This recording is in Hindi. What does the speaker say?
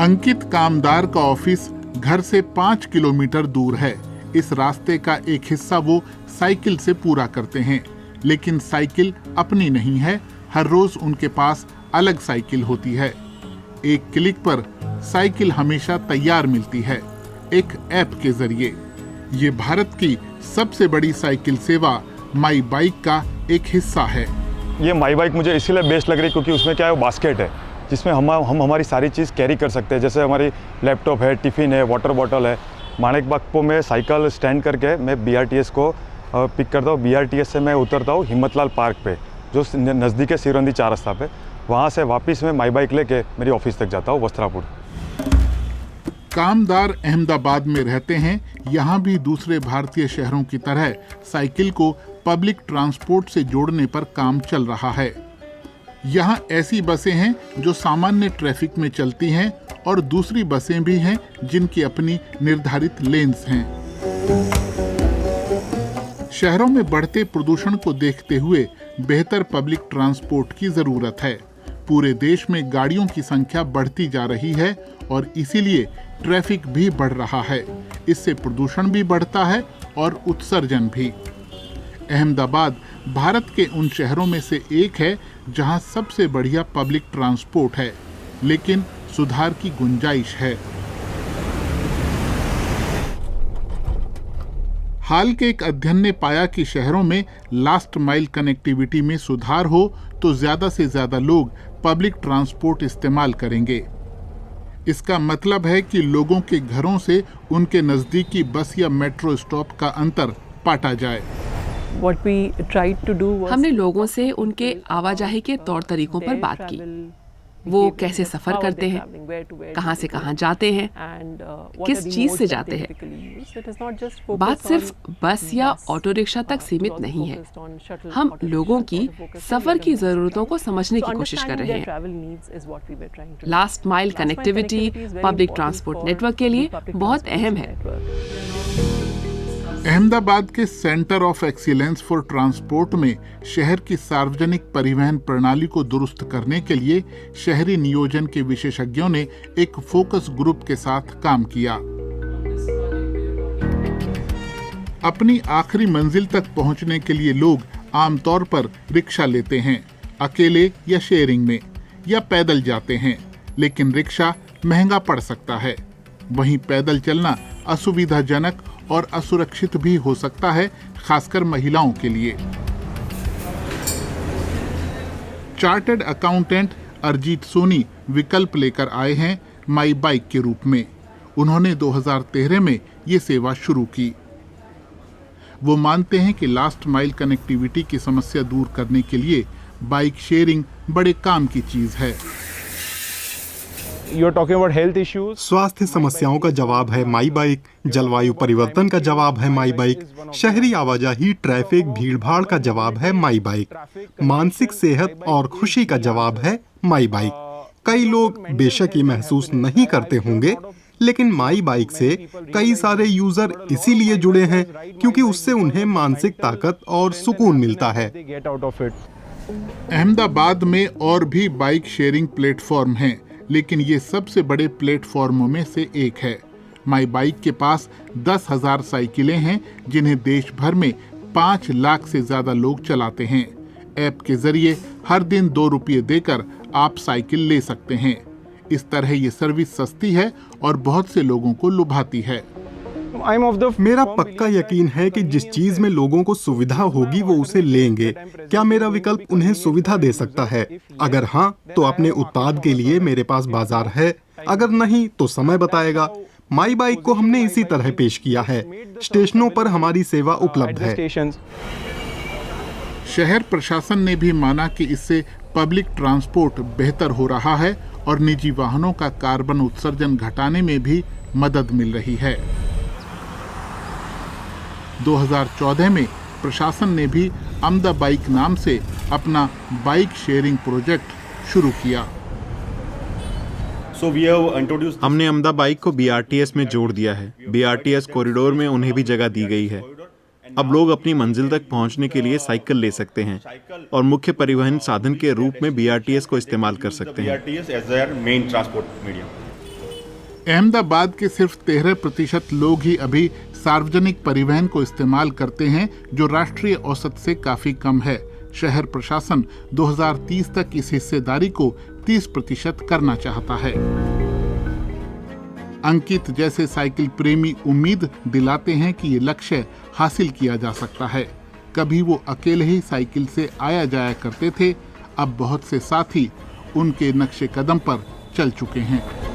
अंकित कामदार का ऑफिस घर से 5 किलोमीटर दूर है। इस रास्ते का एक हिस्सा वो साइकिल से पूरा करते हैं, लेकिन साइकिल अपनी नहीं है। हर रोज उनके पास अलग साइकिल होती है। एक क्लिक पर साइकिल हमेशा तैयार मिलती है, एक ऐप के जरिए। ये भारत की सबसे बड़ी साइकिल सेवा माई बाइक का एक हिस्सा है। ये माई बाइक मुझे इसीलिए बेस्ट लग रही है क्योंकि उसमें क्या है, वो बास्केट है जिसमें हम हमारी सारी चीज़ कैरी कर सकते हैं। जैसे हमारी लैपटॉप है, टिफ़िन है, वाटर बॉटल है। माणिक बाग को मैं साइकिल स्टैंड करके मैं BRTS को पिक करता हूँ। BRTS से मैं उतरता हूँ हिम्मतलाल पार्क पे, जो नज़दीक है सिरोंदी 4 रास्ता पे। वहाँ से वापस मैं माई बाइक लेके मेरी ऑफिस तक जाता हूँ, वस्त्रापुर। कामदार अहमदाबाद में रहते हैं। यहाँ भी दूसरे भारतीय शहरों की तरह साइकिल को पब्लिक ट्रांसपोर्ट से जोड़ने पर काम चल रहा है। यहाँ ऐसी बसें हैं जो सामान्य ट्रैफिक में चलती हैं और दूसरी बसें भी हैं जिनकी अपनी निर्धारित लेन्स हैं। शहरों में बढ़ते प्रदूषण को देखते हुए बेहतर पब्लिक ट्रांसपोर्ट की जरूरत है। पूरे देश में गाड़ियों की संख्या बढ़ती जा रही है और इसीलिए ट्रैफिक भी बढ़ रहा है। इससे प्रदूषण भी बढ़ता है और उत्सर्जन भी। अहमदाबाद भारत के उन शहरों में से एक है जहां सबसे बढ़िया पब्लिक ट्रांसपोर्ट है, लेकिन सुधार की गुंजाइश है। हाल के एक अध्ययन ने पाया कि शहरों में लास्ट माइल कनेक्टिविटी में सुधार हो तो ज्यादा से ज्यादा लोग पब्लिक ट्रांसपोर्ट इस्तेमाल करेंगे। इसका मतलब है कि लोगों के घरों से उनके नजदीकी बस या मेट्रो स्टॉप का अंतर पाटा जाए। हमने लोगों से उनके आवाजाही के तौर तरीकों पर बात की। वो कैसे सफर करते हैं, कहां से कहां जाते हैं, किस चीज से जाते हैं। बात सिर्फ बस या ऑटो रिक्शा तक सीमित नहीं है। हम लोगों की सफर की जरूरतों को समझने की कोशिश कर रहे हैं। Last mile connectivity public transport network के लिए बहुत अहम है। अहमदाबाद के centre of excellence for transport में शहर की सार्वजनिक परिवहन प्रणाली को दुरुस्त करने के लिए शहरी नियोजन के विशेषज्ञों ने एक फोकस ग्रुप के साथ काम किया। अपनी आखिरी मंजिल तक पहुंचने के लिए लोग आमतौर पर रिक्शा लेते हैं, अकेले या शेयरिंग में, या पैदल जाते हैं। लेकिन रिक्शा महंगा पड़ सकता है। वहीं पैदल चलना असुविधाजनक और असुरक्षित भी हो सकता है, खासकर महिलाओं के लिए। चार्टर्ड अकाउंटेंट अरजीत सोनी विकल्प लेकर आए हैं माई बाइक के रूप में। उन्होंने 2013 में ये सेवा शुरू की। वो मानते हैं कि लास्ट माइल कनेक्टिविटी की समस्या दूर करने के लिए बाइक शेयरिंग बड़े काम की चीज है। स्वास्थ्य समस्याओं का जवाब है माई बाइक, जलवायु परिवर्तन का जवाब है माई बाइक, शहरी आवाजाही, ट्रैफिक, भीड़भाड़ का जवाब है माई बाइक, मानसिक सेहत और खुशी का जवाब है माई बाइक। कई लोग बेशक ये महसूस नहीं करते होंगे, लेकिन माई बाइक से कई सारे यूजर इसीलिए जुड़े हैं क्योंकि उससे उन्हें मानसिक ताकत और सुकून मिलता है। अहमदाबाद में और भी बाइक शेयरिंग प्लेटफॉर्म हैं, लेकिन ये सबसे बड़े प्लेटफॉर्मों में से एक है। माई बाइक के पास 10,000 साइकिलें हैं जिन्हें देश भर में 5 लाख से ज्यादा लोग चलाते हैं। ऐप के जरिए हर दिन 2 रुपये देकर आप साइकिल ले सकते हैं। इस तरह ये सर्विस सस्ती है और बहुत से लोगों को लुभाती है। मेरा पक्का यकीन है कि जिस चीज में लोगों को सुविधा होगी वो उसे लेंगे। क्या मेरा विकल्प उन्हें सुविधा दे सकता है? अगर हाँ, तो अपने उत्पाद के लिए मेरे पास बाजार है। अगर नहीं, तो समय बताएगा। माई बाइक को हमने इसी तरह पेश किया है। स्टेशनों पर हमारी सेवा उपलब्ध है। शहर प्रशासन ने भी माना कि इससे पब्लिक ट्रांसपोर्ट बेहतर हो रहा है और निजी वाहनों का कार्बन उत्सर्जन घटाने में भी मदद मिल रही है। 2014 में प्रशासन ने भी अमदा बाइक नाम से अपना बाइक शेयरिंग प्रोजेक्ट शुरू किया। हमने अमदा बाइक को BRTS में जोड़ दिया है। BRTS कॉरिडोर में उन्हें भी जगह दी गई है। अब लोग अपनी मंजिल तक पहुंचने के लिए साइकिल ले सकते हैं और मुख्य परिवहन साधन के रूप में BRTS को इस्तेमाल कर सकते हैं। अहमदाबाद के सिर्फ 13% लोग ही अभी सार्वजनिक परिवहन को इस्तेमाल करते हैं, जो राष्ट्रीय औसत से काफी कम है। शहर प्रशासन 2030 तक इस हिस्सेदारी को 30% करना चाहता है। अंकित जैसे साइकिल प्रेमी उम्मीद दिलाते हैं कि ये लक्ष्य हासिल किया जा सकता है। कभी वो अकेले ही साइकिल से आया जाया करते थे, अब बहुत से साथी उनके नक्शे कदम पर चल चुके हैं।